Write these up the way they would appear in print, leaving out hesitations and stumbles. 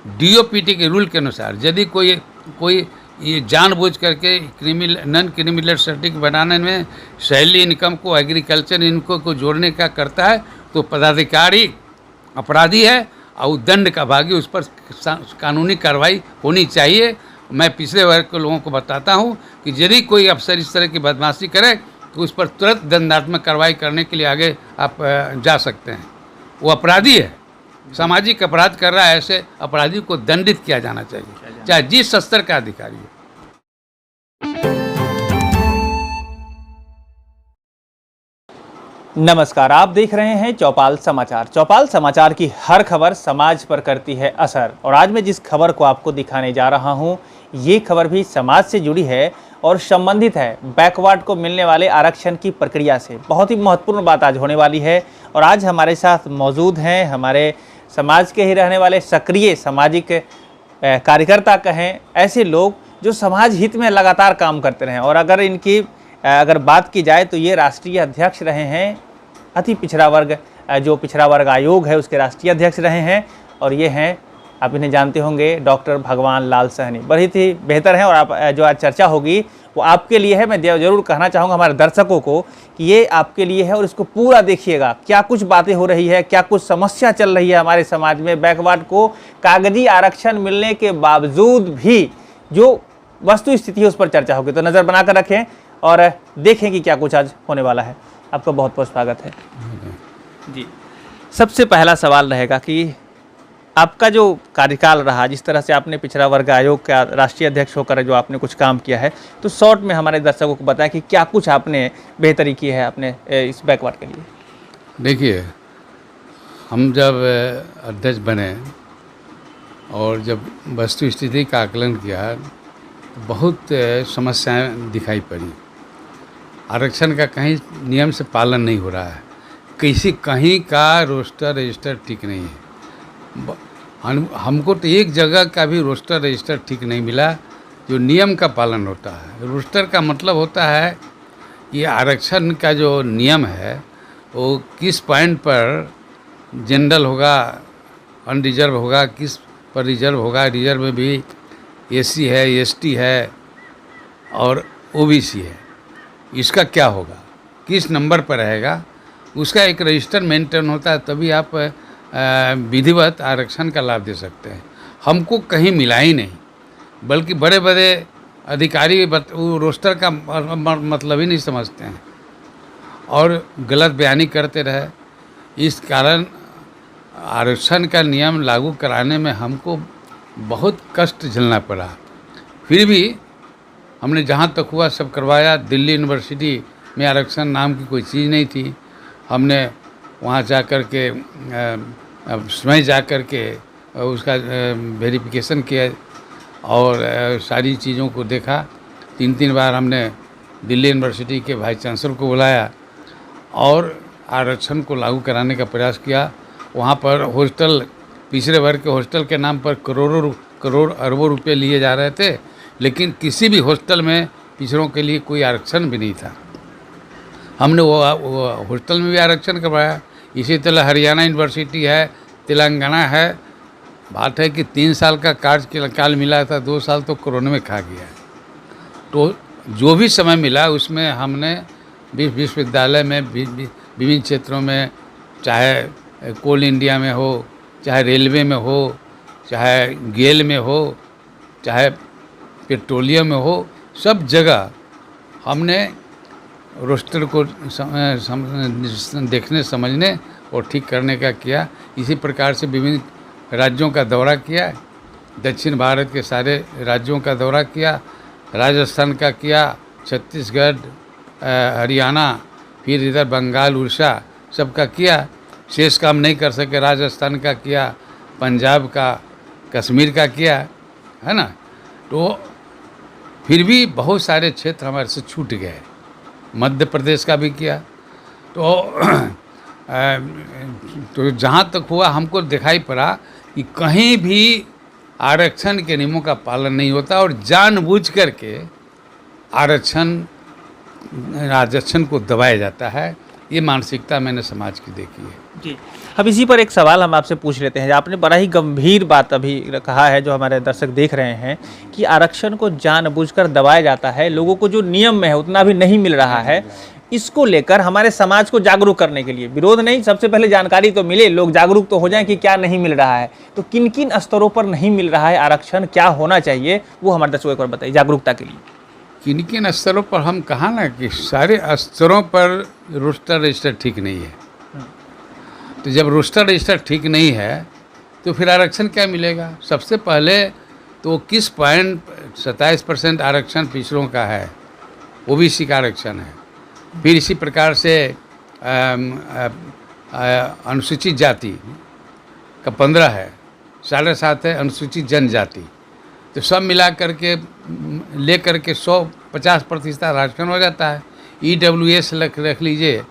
DOPT के rule के अनुसार यदि कोई ये जानबूझ करके नॉन क्रिमिनल सर्टिफिकेट बनाने में सैलरी इनकम को एग्रीकल्चर इनको को जोड़ने का करता है तो पदाधिकारी अपराधी है और दंड का भागी, उस पर कानूनी कार्रवाई होनी चाहिए। मैं पिछले वर्ग के लोगों को बताता हूं कि यदि कोई अफसर इस तरह की बदमाशी करे तो उस पर तुरंत दंडात्मक कार्रवाई करने के लिए आगे आप जा सकते हैं। वो अपराधी है, सामाजिक अपराध कर रहा है, ऐसे अपराधी को दंडित किया जाना चाहिए, चाहे जिस स्तर का अधिकारी हो। नमस्कार, आप देख रहे हैं चौपाल समाचार। चौपाल समाचार की हर खबर समाज पर करती है असर, और आज मैं जिस खबर को आपको दिखाने जा रहा हूं, ये खबर भी समाज से जुड़ी है और संबंधित है बैकवर्ड को मिलने वाले आरक्षण की प्रक्रिया से। बहुत ही महत्वपूर्ण बात आज होने वाली है, और आज हमारे साथ मौजूद हैं हमारे समाज के ही रहने वाले सक्रिय सामाजिक कार्यकर्ता कहें, ऐसे लोग जो समाज हित में लगातार काम करते रहे। और अगर बात की जाए तो ये राष्ट्रीय अध्यक्ष रहे हैं अति पिछड़ा वर्ग, जो पिछड़ा वर्ग आयोग है उसके राष्ट्रीय अध्यक्ष रहे हैं, और ये हैं, आप इन्हें जानते होंगे, डॉक्टर भगवान लाल सहनी। बड़ी ही बेहतर हैं, और आप जो आज चर्चा होगी वो आपके लिए है। मैं ज़रूर कहना चाहूँगा हमारे दर्शकों को कि ये आपके लिए है, और इसको पूरा देखिएगा। क्या कुछ बातें हो रही है, क्या कुछ समस्या चल रही है हमारे समाज में। बैकवर्ड को कागजी आरक्षण मिलने के बावजूद भी जो वस्तु स्थिति है उस पर चर्चा होगी, तो नज़र बनाकर रखें और देखें कि क्या कुछ आज होने वाला है। आपका बहुत बहुत स्वागत है जी। सबसे पहला सवाल रहेगा कि आपका जो कार्यकाल रहा, जिस तरह से आपने पिछड़ा वर्ग आयोग का राष्ट्रीय अध्यक्ष होकर जो आपने कुछ काम किया है, तो शॉर्ट में हमारे दर्शकों को बताएं कि क्या कुछ आपने बेहतरी की है अपने इस बैकवर्ड के लिए। देखिए, हम जब अध्यक्ष बने और जब वस्तु स्थिति का आकलन किया तो बहुत समस्याएं दिखाई पड़ी। आरक्षण का कहीं नियम से पालन नहीं हो रहा है, कहीं का रोस्टर रजिस्टर ठीक नहीं है। हमको तो एक जगह का भी रोस्टर रजिस्टर ठीक नहीं मिला जो नियम का पालन होता है। रोस्टर का मतलब होता है कि आरक्षण का जो नियम है वो किस पॉइंट पर जनरल होगा, अनरिजर्व होगा, किस पर रिजर्व होगा, रिजर्व में भी एससी है, एसटी है और ओबीसी है। इसका क्या होगा, किस नंबर पर रहेगा, उसका एक रजिस्टर मेंटेन होता है, तभी आप विधिवत आरक्षण का लाभ दे सकते हैं। हमको कहीं मिला ही नहीं, बल्कि बड़े बड़े अधिकारी वो रोस्टर का मतलब ही नहीं समझते हैं और गलत बयानी करते रहे। इस कारण आरक्षण का नियम लागू कराने में हमको बहुत कष्ट झेलना पड़ा। फिर भी हमने जहाँ तक हुआ सब करवाया। दिल्ली यूनिवर्सिटी में आरक्षण नाम की कोई चीज़ नहीं थी। हमने वहाँ जा कर के स्वयं जा कर के उसका वेरिफिकेशन किया और सारी चीज़ों को देखा। 3 बार हमने दिल्ली यूनिवर्सिटी के वाइस चांसलर को बुलाया और आरक्षण को लागू कराने का प्रयास किया। वहाँ पर हॉस्टल, पिछड़े वर्ग के हॉस्टल के नाम पर करोड़ अरबों रुपए लिए जा रहे थे, लेकिन किसी भी हॉस्टल में पिछड़ों के लिए कोई आरक्षण भी नहीं था। हमने वो हॉस्टल में भी आरक्षण करवाया। इसी तरह हरियाणा यूनिवर्सिटी है, तेलंगाना है। बात है कि 3 साल का कार्यकाल मिला था, 2 साल तो कोरोना में खा गया। तो जो भी समय मिला उसमें हमने विश्वविद्यालय में विभिन्न क्षेत्रों में, चाहे कोल इंडिया में हो, चाहे रेलवे में हो, चाहे गेल में हो, चाहे पेट्रोलियम में हो, सब जगह हमने रोस्टर को देखने, समझने और ठीक करने का किया। इसी प्रकार से विभिन्न राज्यों का दौरा किया, दक्षिण भारत के सारे राज्यों का दौरा किया, राजस्थान का किया, छत्तीसगढ़, हरियाणा, फिर इधर बंगाल, उड़ीसा सबका किया। शेष काम नहीं कर सके, राजस्थान का किया, पंजाब का, कश्मीर का किया, है ना। तो फिर भी बहुत सारे क्षेत्र हमारे से छूट गए। मध्य प्रदेश का भी किया। तो जहाँ तक हुआ हमको दिखाई पड़ा कि कहीं भी आरक्षण के नियमों का पालन नहीं होता और जानबूझ करके आरक्षण को दबाया जाता है। ये मानसिकता मैंने समाज की देखी है। जी। अब इसी पर एक सवाल हम आपसे पूछ लेते हैं। आपने बड़ा ही गंभीर बात अभी कहा है, जो हमारे दर्शक देख रहे हैं, कि आरक्षण को जानबूझकर दबाया जाता है, लोगों को जो नियम में है उतना भी नहीं मिल रहा है। इसको लेकर हमारे समाज को जागरूक करने के लिए, विरोध नहीं, सबसे पहले जानकारी तो मिले, लोग जागरूक तो हो जाएं कि क्या नहीं मिल रहा है, तो किन किन स्तरों पर नहीं मिल रहा है आरक्षण, क्या होना चाहिए, वो हमारे दर्शकों को बताइए जागरूकता के लिए। किन किन स्तरों पर, हम कहा ना कि सारे स्तरों पर रोस्टर रजिस्टर ठीक नहीं है। तो जब रोस्टर रजिस्टर ठीक नहीं है तो फिर आरक्षण क्या मिलेगा? सबसे पहले तो किस पॉइंट 27% आरक्षण पिछड़ों का है, ओबीसी का आरक्षण है। फिर इसी प्रकार से अनुसूचित जाति का 15 है, 7.5 है अनुसूचित जनजाति। तो सब मिला करके ले करके 150% आरक्षण हो जाता है। EWS रख लीजिए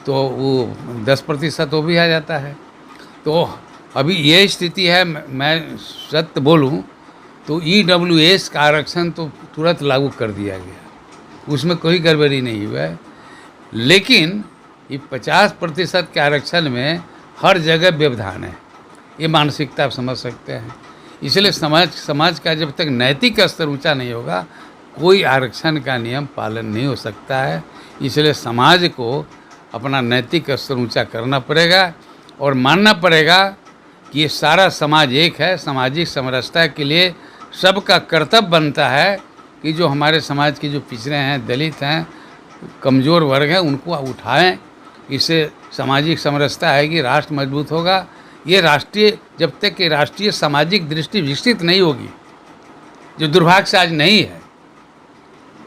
तो वो 10% वो भी आ जाता है। तो अभी ये स्थिति है, मैं सत्य बोलूं तो EWS का आरक्षण तो तुरंत लागू कर दिया गया, उसमें कोई गड़बड़ी नहीं हुआ है। लेकिन ये 50% के आरक्षण में हर जगह व्यवधान है, ये मानसिकता आप समझ सकते हैं। इसलिए समाज का जब तक नैतिक स्तर ऊंचा नहीं होगा, कोई आरक्षण का नियम पालन नहीं हो सकता है। इसलिए समाज को अपना नैतिक स्तर ऊंचा करना पड़ेगा और मानना पड़ेगा कि ये सारा समाज एक है। सामाजिक समरसता के लिए सबका कर्तव्य बनता है कि जो हमारे समाज के जो पिछड़े हैं, दलित हैं, कमज़ोर वर्ग हैं, उनको उठाएं। इससे सामाजिक समरसता आएगी, राष्ट्र मजबूत होगा। ये राष्ट्रीय, जब तक कि राष्ट्रीय सामाजिक दृष्टि विकसित नहीं होगी, जो दुर्भाग्य से आज नहीं है,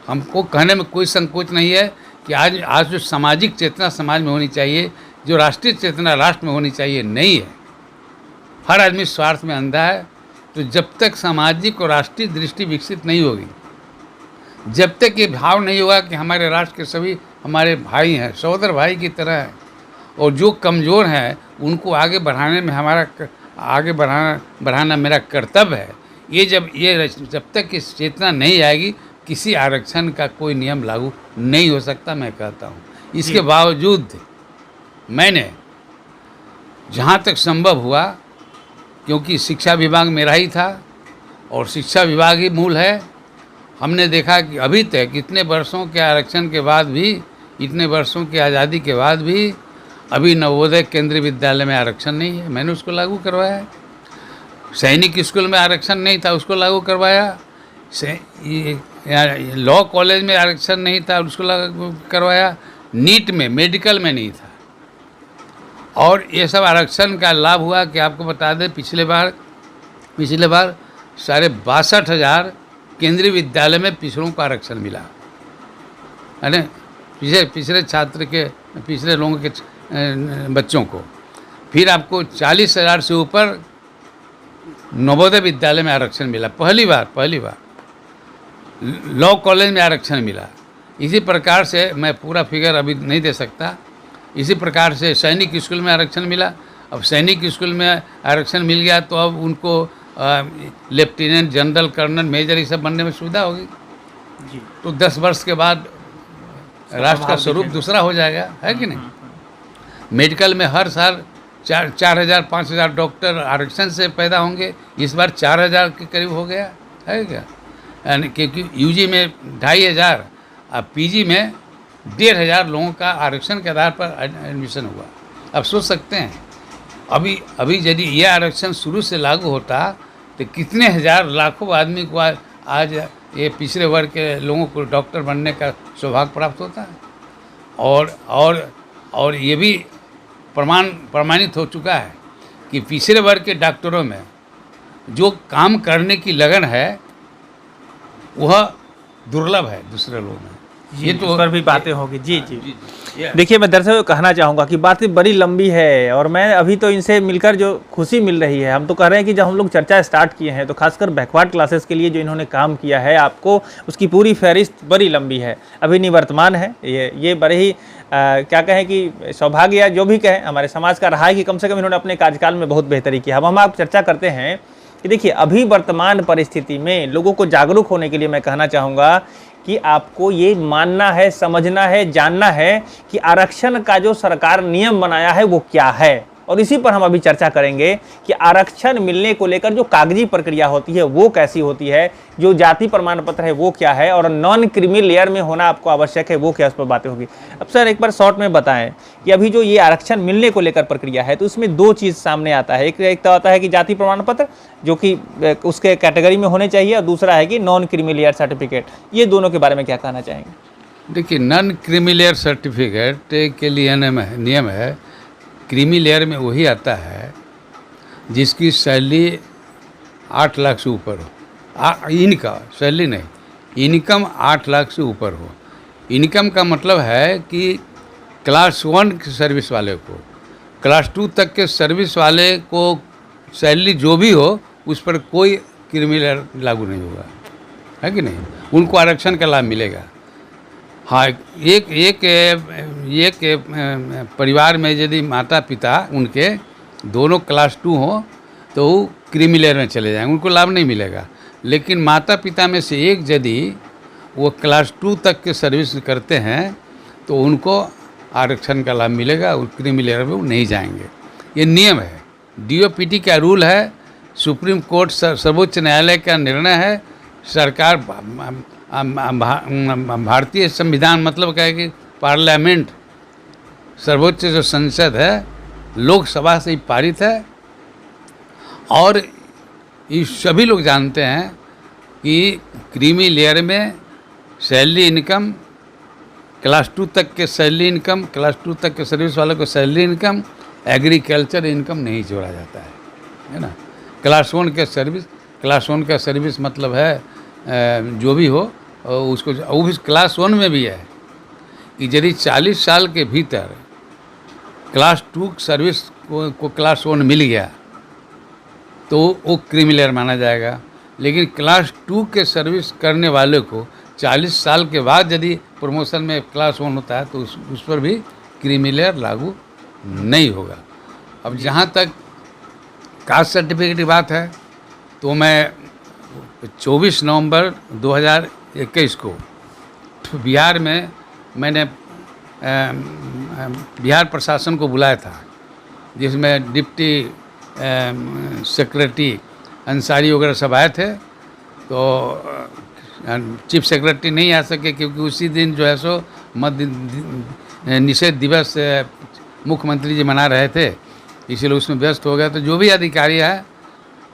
हमको कहने में कोई संकोच नहीं है कि आज जो सामाजिक चेतना समाज में होनी चाहिए, जो राष्ट्रीय चेतना राष्ट्र में होनी चाहिए, नहीं है। हर आदमी स्वार्थ में अंधा है। तो जब तक सामाजिक और राष्ट्रीय दृष्टि विकसित नहीं होगी, जब तक ये भाव नहीं होगा कि हमारे राष्ट्र के सभी हमारे भाई हैं, सहोदर भाई की तरह हैं, और जो कमज़ोर हैं उनको आगे बढ़ाने में बढ़ाना मेरा कर्तव्य है, जब तक इस चेतना नहीं आएगी, किसी आरक्षण का कोई नियम लागू नहीं हो सकता, मैं कहता हूँ। इसके बावजूद मैंने जहाँ तक संभव हुआ, क्योंकि शिक्षा विभाग मेरा ही था और शिक्षा विभाग ही मूल है, हमने देखा कि अभी तक इतने वर्षों के आरक्षण के बाद भी, इतने वर्षों की आज़ादी के बाद भी अभी नवोदय केंद्रीय विद्यालय में आरक्षण नहीं है, मैंने उसको लागू करवाया। सैनिक स्कूल में आरक्षण नहीं था, उसको लागू करवाया। लॉ कॉलेज में आरक्षण नहीं था, उसको लागू करवाया। नीट में, मेडिकल में नहीं था। और ये सब आरक्षण का लाभ हुआ कि आपको बता दें, पिछले बार 62,000 केंद्रीय विद्यालय में पिछड़ों को आरक्षण मिला, है ना, पिछड़े लोगों के बच्चों को। फिर आपको 40,000 से ऊपर नवोदय विद्यालय में आरक्षण मिला, पहली बार लॉ कॉलेज में आरक्षण मिला। इसी प्रकार से मैं पूरा फिगर अभी नहीं दे सकता। इसी प्रकार से सैनिक स्कूल में आरक्षण मिला। अब सैनिक स्कूल में आरक्षण मिल गया तो अब उनको लेफ्टिनेंट जनरल, कर्नल, मेजर, ये सब बनने में सुविधा होगी जी। तो 10 वर्ष के बाद राष्ट्र का स्वरूप दूसरा हो जाएगा, है कि नहीं। मेडिकल में हर साल 4,000-5,000 डॉक्टर आरक्षण से पैदा होंगे। इस बार 4,000 के करीब हो गया है क्या, यानी क्योंकि यूजी में 2,500 और पीजी में 1,500 लोगों का आरक्षण के आधार पर एडमिशन हुआ। अब सोच सकते हैं, अभी यदि ये आरक्षण शुरू से लागू होता तो कितने हजार लाखों आदमी को आज ये पिछड़े वर्ग के लोगों को डॉक्टर बनने का सौभाग्य प्राप्त होता है। और ये भी प्रमाणित हो चुका है कि पिछड़े वर्ग के डॉक्टरों में जो काम करने की लगन है वह दुर्लभ है दूसरे लोगों में। ये तो पर भी बातें होगी जी। देखिए, मैं दर्शकों को कहना चाहूँगा कि बातें बड़ी लंबी है और मैं अभी तो इनसे मिलकर जो खुशी मिल रही है, हम तो कह रहे हैं कि जब हम लोग चर्चा स्टार्ट किए हैं तो खासकर बैकवर्ड क्लासेस के लिए जो इन्होंने काम किया है, आपको उसकी पूरी फहरिस्त बड़ी लंबी है, अभी निवर्तमान है। ये बड़े ही क्या कहें कि सौभाग्य या जो भी कहें हमारे समाज का रहा है कि कम से कम इन्होंने अपने कार्यकाल में बहुत बेहतरी किया। अब हम आप चर्चा करते हैं कि देखिए अभी वर्तमान परिस्थिति में लोगों को जागरूक होने के लिए मैं कहना चाहूँगा कि आपको ये मानना है, समझना है, जानना है कि आरक्षण का जो सरकार नियम बनाया है वो क्या है। और इसी पर हम अभी चर्चा करेंगे कि आरक्षण मिलने को लेकर जो कागजी प्रक्रिया होती है वो कैसी होती है, जो जाति प्रमाण पत्र है वो क्या है, और नॉन क्रीमी लेयर में होना आपको आवश्यक है वो क्या, उस पर बातें होगी। अब सर एक बार शॉर्ट में बताएं कि अभी जो ये आरक्षण मिलने को लेकर प्रक्रिया है तो उसमें दो चीज़ सामने आता है। एक तो आता है कि जाति प्रमाण पत्र जो कि उसके कैटेगरी में होने चाहिए, और दूसरा है कि नॉन क्रीमी लेयर सर्टिफिकेट। ये दोनों के बारे में क्या कहना चाहेंगे? देखिए, नॉन क्रीमी लेयर सर्टिफिकेट के लिए नियम है, क्रीमी लेयर में वही आता है जिसकी सैलरी 8 लाख से ऊपर हो। इनका सैलरी नहीं, इनकम 8 लाख से ऊपर हो। इनकम का मतलब है कि क्लास 1 के सर्विस वाले को, क्लास 2 तक के सर्विस वाले को सैलरी जो भी हो उस पर कोई क्रीमी लेयर लागू नहीं होगा, है कि नहीं? उनको आरक्षण का लाभ मिलेगा। हाँ, एक परिवार में यदि माता पिता उनके दोनों क्लास 2 हो तो वो क्रीमी लेयर में चले जाएंगे, उनको लाभ नहीं मिलेगा। लेकिन माता पिता में से एक यदि वो क्लास 2 तक के सर्विस करते हैं तो उनको आरक्षण का लाभ मिलेगा, और क्रीमी लेयर में वो नहीं जाएंगे। ये नियम है, DOPT का रूल है, सुप्रीम कोर्ट सर्वोच्च न्यायालय का निर्णय है। सरकार भारतीय संविधान मतलब क्या है कि पार्लियामेंट, सर्वोच्च जो संसद है, लोकसभा से ही पारित है। और ये सभी लोग जानते हैं कि क्रीमी लेयर में सैलरी इनकम, क्लास 2 तक के सैलरी इनकम, क्लास 2 तक के सर्विस वालों को सैलरी इनकम, एग्रीकल्चर इनकम नहीं जोड़ा जाता है ना। क्लास 1 का सर्विस मतलब है जो भी हो उसको, वो भी क्लास 1 में भी है कि यदि 40 साल के भीतर क्लास 2 सर्विस को क्लास 1 मिल गया तो वो क्रीमी लेयर माना जाएगा। लेकिन क्लास 2 के सर्विस करने वाले को 40 साल के बाद यदि प्रमोशन में क्लास 1 होता है तो उस पर भी क्रीमी लेयर लागू नहीं होगा। अब जहाँ तक कास्ट सर्टिफिकेट की बात है तो मैं 24 नवंबर 2021 को बिहार में मैंने बिहार प्रशासन को बुलाया था, जिसमें डिप्टी सेक्रेटरी अंसारी वगैरह सब आए थे। तो चीफ सेक्रेटरी नहीं आ सके क्योंकि उसी दिन जो है सो मद्य निषेध दिवस मुख्यमंत्री जी मना रहे थे, इसलिए उसमें व्यस्त हो गया। तो जो भी अधिकारी है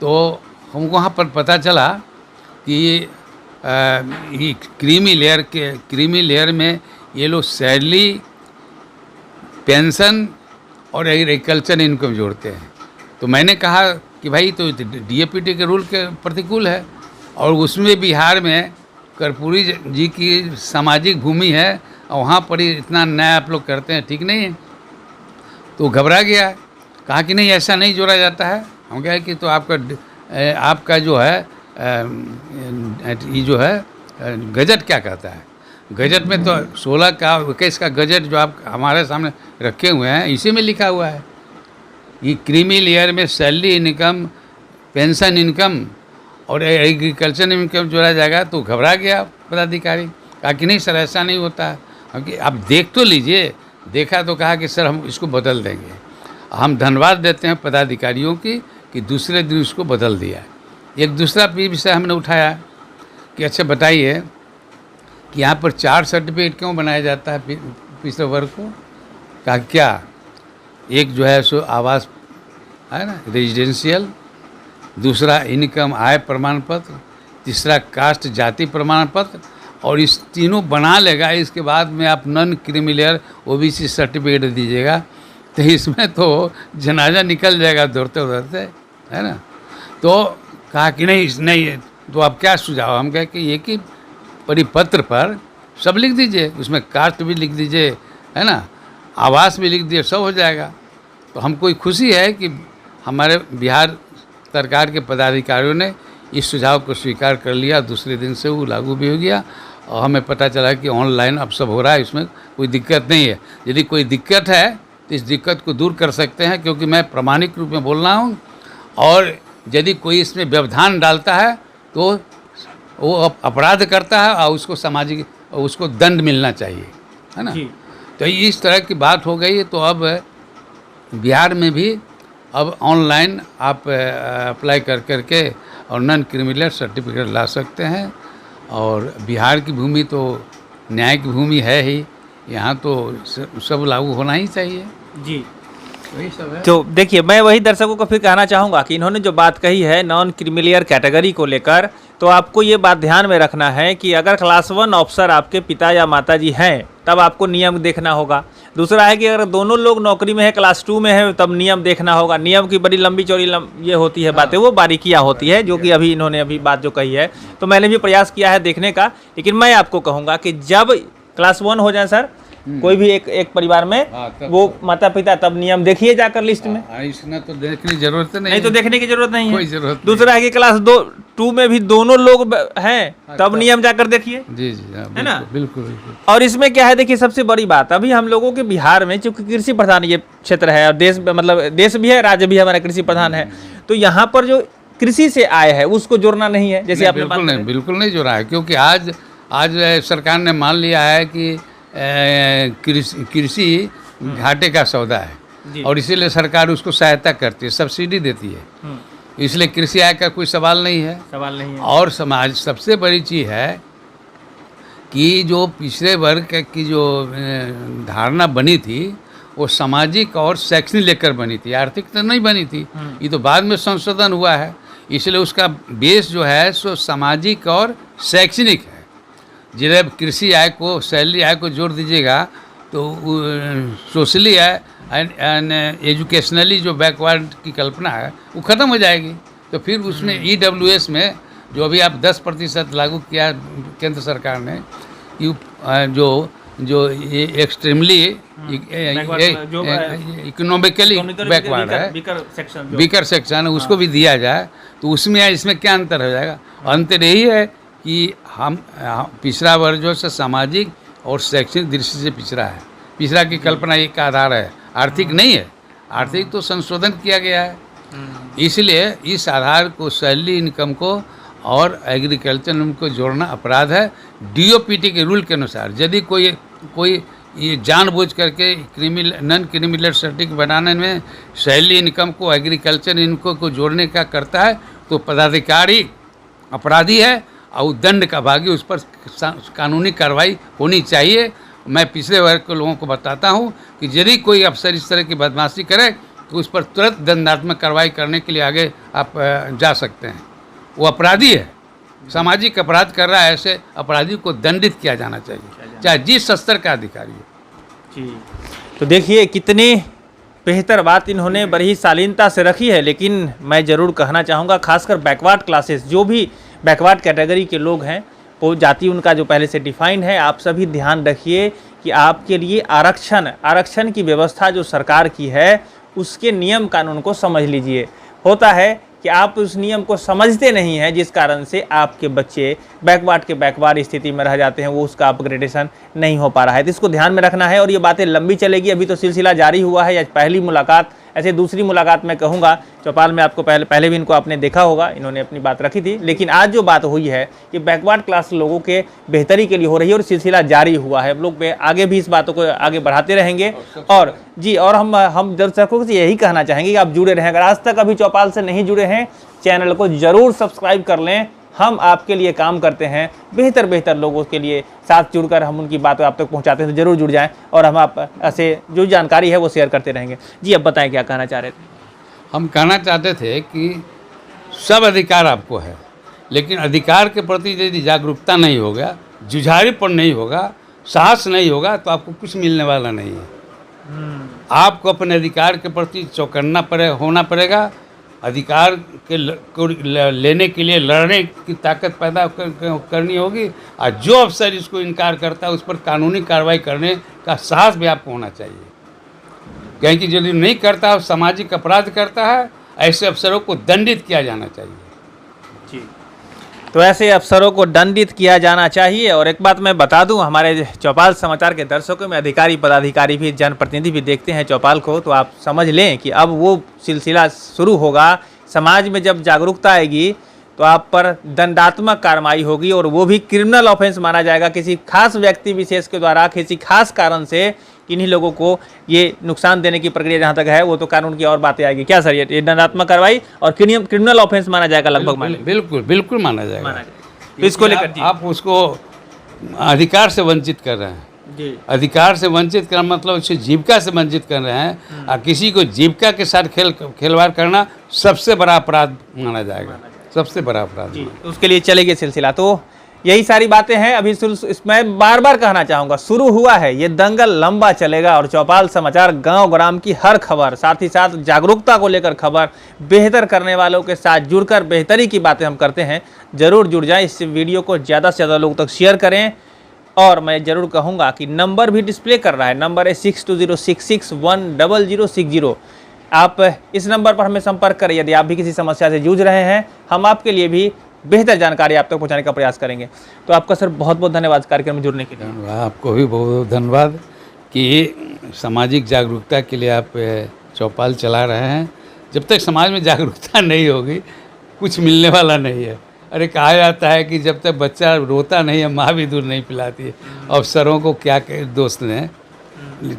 तो हमको वहाँ पर पता चला कि ये क्रीमी लेयर में ये लोग सैलरी, पेंशन और एग्रीकल्चर इनकम जोड़ते हैं। तो मैंने कहा कि भाई तो DOPT के रूल के प्रतिकूल है, और उसमें बिहार में कर्पूरी जी की सामाजिक भूमि है और वहाँ पर ही इतना न्याय आप लोग करते हैं, ठीक नहीं है। तो घबरा गया, कहा कि नहीं ऐसा नहीं जोड़ा जाता है। हम कहा कि तो आपका जो है ये जो है गजट क्या कहता है। गजट में तो 16 का 21 का गजट जो आप हमारे सामने रखे हुए हैं इसी में लिखा हुआ है कि क्रीमी लेयर में सैलरी इनकम, पेंशन इनकम और एग्रीकल्चर इनकम जोड़ा जाएगा। तो घबरा गया पदाधिकारी, कहा कि नहीं सर ऐसा नहीं होता है, आप देख तो लीजिए। देखा तो कहा कि सर हम इसको बदल देंगे। हम धन्यवाद देते हैं पदाधिकारियों की कि दूसरे दिन उसको बदल दिया। एक दूसरा विषय हमने उठाया कि अच्छा बताइए कि यहाँ पर 4 सर्टिफिकेट क्यों बनाया जाता है पिछड़े वर्ग को। कहा क्या, एक जो है सो आवास है ना, रेजिडेंशियल, दूसरा इनकम आय प्रमाण पत्र, तीसरा कास्ट जाति प्रमाण पत्र, और इस तीनों बना लेगा इसके बाद में आप non creamy layer OBC certificate दीजिएगा। तो इसमें तो जनाजा निकल जाएगा दौड़ते दौड़ते, है ना। तो कहा कि नहीं तो आप क्या सुझाव। हम कहे कि एक ही परिपत्र पर सब लिख दीजिए, उसमें कास्ट भी लिख दीजिए, है ना, आवास भी लिख दीजिए, सब हो जाएगा। तो हमको खुशी है कि हमारे बिहार सरकार के पदाधिकारियों ने इस सुझाव को स्वीकार कर लिया। दूसरे दिन से वो लागू भी हो गया और हमें पता चला कि ऑनलाइन अब सब हो रहा है, इसमें कोई दिक्कत नहीं है। यदि कोई दिक्कत है तो इस दिक्कत को दूर कर सकते हैं, क्योंकि मैं प्रामाणिक रूप में बोल रहा हूँ। और यदि कोई इसमें व्यवधान डालता है तो वो अपराध करता है और उसको सामाजिक उसको दंड मिलना चाहिए, है ना। जी। तो इस तरह की बात हो गई। तो अब बिहार में भी अब ऑनलाइन आप अप्लाई कर करके और नॉन क्रिमिनल सर्टिफिकेट ला सकते हैं। और बिहार की भूमि तो न्याय की भूमि है ही, यहाँ तो सब लागू होना ही चाहिए। जी। वही सब है। तो देखिए, मैं वही दर्शकों को फिर कहना चाहूँगा कि इन्होंने जो बात कही है नॉन क्रीमिलियर कैटेगरी को लेकर, तो आपको ये बात ध्यान में रखना है कि अगर क्लास 1 ऑफिसर आपके पिता या माता जी हैं तब आपको नियम देखना होगा। दूसरा है कि अगर दोनों लोग नौकरी में है, क्लास 2 में है, तब नियम देखना होगा। नियम की बड़ी लंबी चौड़ी ये होती है बातें, वो बारीकियाँ होती है, जो कि अभी इन्होंने अभी बात जो कही है, तो मैंने भी प्रयास किया है देखने का। लेकिन मैं आपको कहूँगा कि जब क्लास 1 हो जाए सर, कोई भी एक परिवार में, वो माता पिता, तब नियम देखिए जाकर लिस्ट में। इसमें तो देखने की जरूरत नहीं, तो देखने की जरूरत नहीं है, कोई जरूरत नहीं। दूसरा है कि क्लास 2 में भी दोनों लोग हैं, तब नियम जाकर देखिए। जी, है ना। बिल्कुल। और इसमें क्या है, देखिए सबसे बड़ी बात, अभी हम लोगों के बिहार में चूंकि कृषि प्रधान ये क्षेत्र है, और देश मतलब देश भी है, राज्य भी हमारा कृषि प्रधान है, तो यहाँ पर जो कृषि से आय है उसको जोड़ना नहीं है, जैसे आपने बात करी। बिल्कुल नहीं जोड़ा है, क्योंकि आज सरकार ने मान लिया है कि कृषि घाटे का सौदा है, और इसीलिए सरकार उसको सहायता करती है, सब्सिडी देती है, इसलिए कृषि आय का कोई सवाल नहीं है। और समाज सबसे बड़ी चीज़ है कि जो पिछड़े वर्ग की जो धारणा बनी थी वो सामाजिक और शैक्षणिक लेकर बनी थी, आर्थिक तो नहीं बनी थी। ये तो बाद में संशोधन हुआ है, इसलिए उसका बेस जो है सो सामाजिक और शैक्षणिक है। जब कृषि आय को, सैलरी आय को जोड़ दीजिएगा तो सोशली एंड एजुकेशनली जो बैकवर्ड की कल्पना है वो ख़त्म हो जाएगी। तो फिर उसमें EWS में जो अभी आप 10% लागू किया केंद्र सरकार ने, जो एक्सट्रीमली इकोनॉमिकली बैकवर्ड है, वीकर सेक्शन, उसको भी दिया जाए, तो उसमें इसमें क्या अंतर हो जाएगा। अंतर यही है कि हम पिछड़ा वर्ग जो है सामाजिक और शैक्षणिक दृष्टि से पिछड़ा है। पिछड़ा की कल्पना एक आधार है, आर्थिक नहीं है। आर्थिक तो संशोधन किया गया है, इसलिए इस आधार को, सैलरी इनकम को और एग्रीकल्चर इनकम को जोड़ना अपराध है। DOPT के रूल के अनुसार यदि कोई ये जानबूझ करके नॉन क्रिमिनल सर्टिफिकेट बनाने में सैलरी इनकम को, एग्रीकल्चर इनकम को जोड़ने का करता है तो पदाधिकारी अपराधी है और दंड का भागी, उस पर कानूनी कार्रवाई होनी चाहिए। मैं पिछले वर्ग के लोगों को बताता हूं कि यदि कोई अफसर इस तरह की बदमाशी करे तो उस पर तुरंत दंडात्मक कार्रवाई करने के लिए आगे आप जा सकते हैं। वो अपराधी है, सामाजिक अपराध कर रहा है, ऐसे अपराधी को दंडित किया जाना चाहिए, चाहे जिस स्तर का अधिकारी हो। जी, तो देखिए कितनी बेहतर बात इन्होंने बड़ी ही शालीनता से रखी है। लेकिन मैं ज़रूर कहना चाहूँगा, खासकर बैकवर्ड क्लासेस, जो भी बैकवर्ड कैटेगरी के लोग हैं, वो जाति उनका जो पहले से डिफाइंड है, आप सभी ध्यान रखिए कि आपके लिए आरक्षण की व्यवस्था जो सरकार की है उसके नियम कानून को समझ लीजिए। होता है कि आप उस नियम को समझते नहीं हैं, जिस कारण से आपके बच्चे बैकवर्ड स्थिति में रह जाते हैं, वो उसका अपग्रेडेशन नहीं हो पा रहा है। तो इसको ध्यान में रखना है और ये बातें लंबी चलेगी। अभी तो सिलसिला जारी हुआ है, आज पहली मुलाकात, ऐसे दूसरी मुलाकात मैं कहूँगा चौपाल में आपको पहले भी इनको आपने देखा होगा, इन्होंने अपनी बात रखी थी। लेकिन आज जो बात हुई है कि बैकवर्ड क्लास लोगों के बेहतरी के लिए हो रही है और सिलसिला जारी हुआ है। हम लोग आगे भी इस बातों को आगे बढ़ाते रहेंगे। और जी, और हम दर्शकों से यही कहना चाहेंगे कि आप जुड़े रहें। अगर आज तक अभी चौपाल से नहीं जुड़े हैं, चैनल को ज़रूर सब्सक्राइब कर लें। हम आपके लिए काम करते हैं, बेहतर लोगों के लिए साथ जुड़कर हम उनकी बातें आप तक पहुंचाते हैं। तो जरूर जुड़ जाएं और हम आप ऐसे जो जानकारी है वो शेयर करते रहेंगे। जी, अब बताएं क्या कहना चाह रहे थे। हम कहना चाहते थे कि सब अधिकार आपको है, लेकिन अधिकार के प्रति यदि जागरूकता नहीं होगा, जुझारूपन नहीं होगा, साहस नहीं होगा, तो आपको कुछ मिलने वाला नहीं है। आपको अपने अधिकार के प्रति चौकन्ना होना पड़ेगा। अधिकार को लेने के लिए लड़ने की ताकत पैदा करनी होगी, और जो अफसर इसको इनकार करता है उस पर कानूनी कार्रवाई करने का साहस भी आपको होना चाहिए। क्योंकि यदि नहीं करता है, सामाजिक अपराध करता है, ऐसे अफसरों को दंडित किया जाना चाहिए। जी, तो ऐसे अफसरों को दंडित किया जाना चाहिए। और एक बात मैं बता दूं, हमारे चौपाल समाचार के दर्शकों में अधिकारी, पदाधिकारी भी, जनप्रतिनिधि भी देखते हैं चौपाल को, तो आप समझ लें कि अब वो सिलसिला शुरू होगा समाज में जब जागरूकता आएगी तो आप पर दंडात्मक कार्रवाई होगी और वो भी क्रिमिनल ऑफेंस माना जाएगा। किसी खास व्यक्ति विशेष के द्वारा किसी खास कारण से किन्हीं लोगों को ये नुकसान देने की प्रक्रिया जहाँ तक है वो तो कानून की और बातें आएगी। क्या सर, ये दंडात्मक कार्रवाई और क्रिमिनल ऑफेंस माना जाएगा लगभग? बिल्कुल बिल्कुल माना जाएगा। तो इसको लेकर आप उसको अधिकार से वंचित कर रहे हैं जी। अधिकार से वंचित करना मतलब उसे जीविका से वंचित कर रहे हैं, और किसी को जीविका के साथ खिलवाड़ करना सबसे बड़ा अपराध माना जाएगा, सबसे बड़ा अपराध। तो उसके लिए चलेगी सिलसिला। तो यही सारी बातें हैं। अभी मैं बार बार कहना चाहूँगा, शुरू हुआ है, ये दंगल लंबा चलेगा और चौपाल समाचार गांव ग्राम की हर खबर, साथ ही साथ जागरूकता को लेकर खबर, बेहतर करने वालों के साथ जुड़कर बेहतरी की बातें हम करते हैं। ज़रूर जुड़ जाएं, इस वीडियो को ज़्यादा से ज़्यादा लोगों तक शेयर करें। और मैं ज़रूर कहूँगा कि नंबर भी डिस्प्ले कर रहा है, नंबर है 6206610060। आप इस नंबर पर हमें संपर्क करें यदि आप भी किसी समस्या से जूझ रहे हैं। हम आपके लिए भी बेहतर जानकारी आप तक पहुंचाने का प्रयास करेंगे। तो आपका सर बहुत बहुत धन्यवाद कार्यक्रम में जुड़ने के लिए। आपको भी बहुत बहुत धन्यवाद कि सामाजिक जागरूकता के लिए आप चौपाल चला रहे हैं। जब तक समाज में जागरूकता नहीं होगी कुछ मिलने वाला नहीं है। अरे कहा जाता है कि जब तक बच्चा रोता नहीं है माँ भी दूध नहीं पिलाती है। अफसरों को क्या दोस्त ने,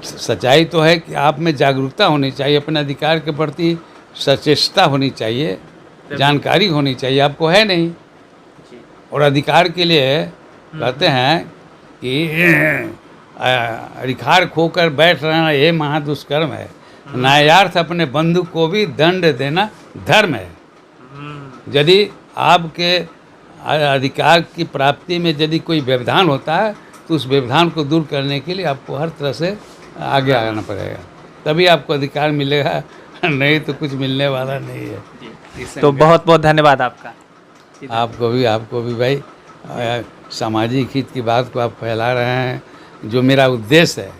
सच्चाई तो है कि आप में जागरूकता होनी चाहिए, अपने अधिकार के प्रति सचेतता होनी चाहिए, जानकारी होनी चाहिए, आपको है नहीं। और अधिकार के लिए कहते हैं कि अधिकार खोकर बैठ रहना ये महादुष्कर्म है, न्यायार्थ अपने बंधु को भी दंड देना धर्म है। यदि आपके अधिकार की प्राप्ति में यदि कोई व्यवधान होता है तो उस व्यवधान को दूर करने के लिए आपको हर तरह से आगे आना पड़ेगा, तभी आपको अधिकार मिलेगा, नहीं तो कुछ मिलने वाला नहीं है। तो बहुत बहुत धन्यवाद आपका। आपको भी भाई, सामाजिक हित की बात को आप फैला रहे हैं, जो मेरा उद्देश्य है,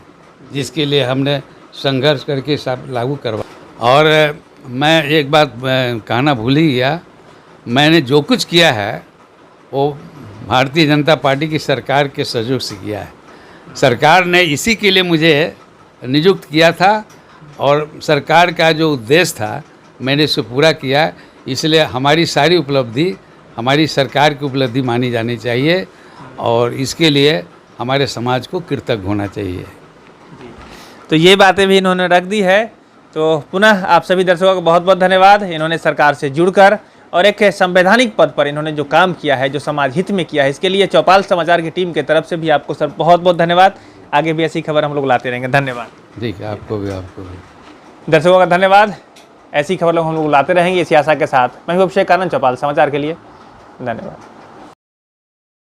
जिसके लिए हमने संघर्ष करके सब लागू करवा। और मैं एक बात कहना भूल ही गया, मैंने जो कुछ किया है वो भारतीय जनता पार्टी की सरकार के सहयोग से किया है। सरकार ने इसी के लिए मुझे नियुक्त किया था और सरकार का जो उद्देश्य था मैंने इसे पूरा किया। इसलिए हमारी सारी उपलब्धि हमारी सरकार की उपलब्धि मानी जानी चाहिए और इसके लिए हमारे समाज को कृतज्ञ होना चाहिए। तो ये बातें भी इन्होंने रख दी है। तो पुनः आप सभी दर्शकों का बहुत बहुत धन्यवाद। इन्होंने सरकार से जुड़कर और एक संवैधानिक पद पर इन्होंने जो काम किया है, जो समाज हित में किया है, इसके लिए चौपाल समाचार की टीम की तरफ से भी आपको सर बहुत बहुत धन्यवाद। आगे भी ऐसी खबर हम लोग लाते रहेंगे। धन्यवाद। ठीक है, आपको भी दर्शकों का धन्यवाद। ऐसी खबर लोग हम लोग लाते रहेंगे इसी आशा के साथ। मैं हूं अभिषेक आनंद, चौपाल समाचार के लिए। धन्यवाद।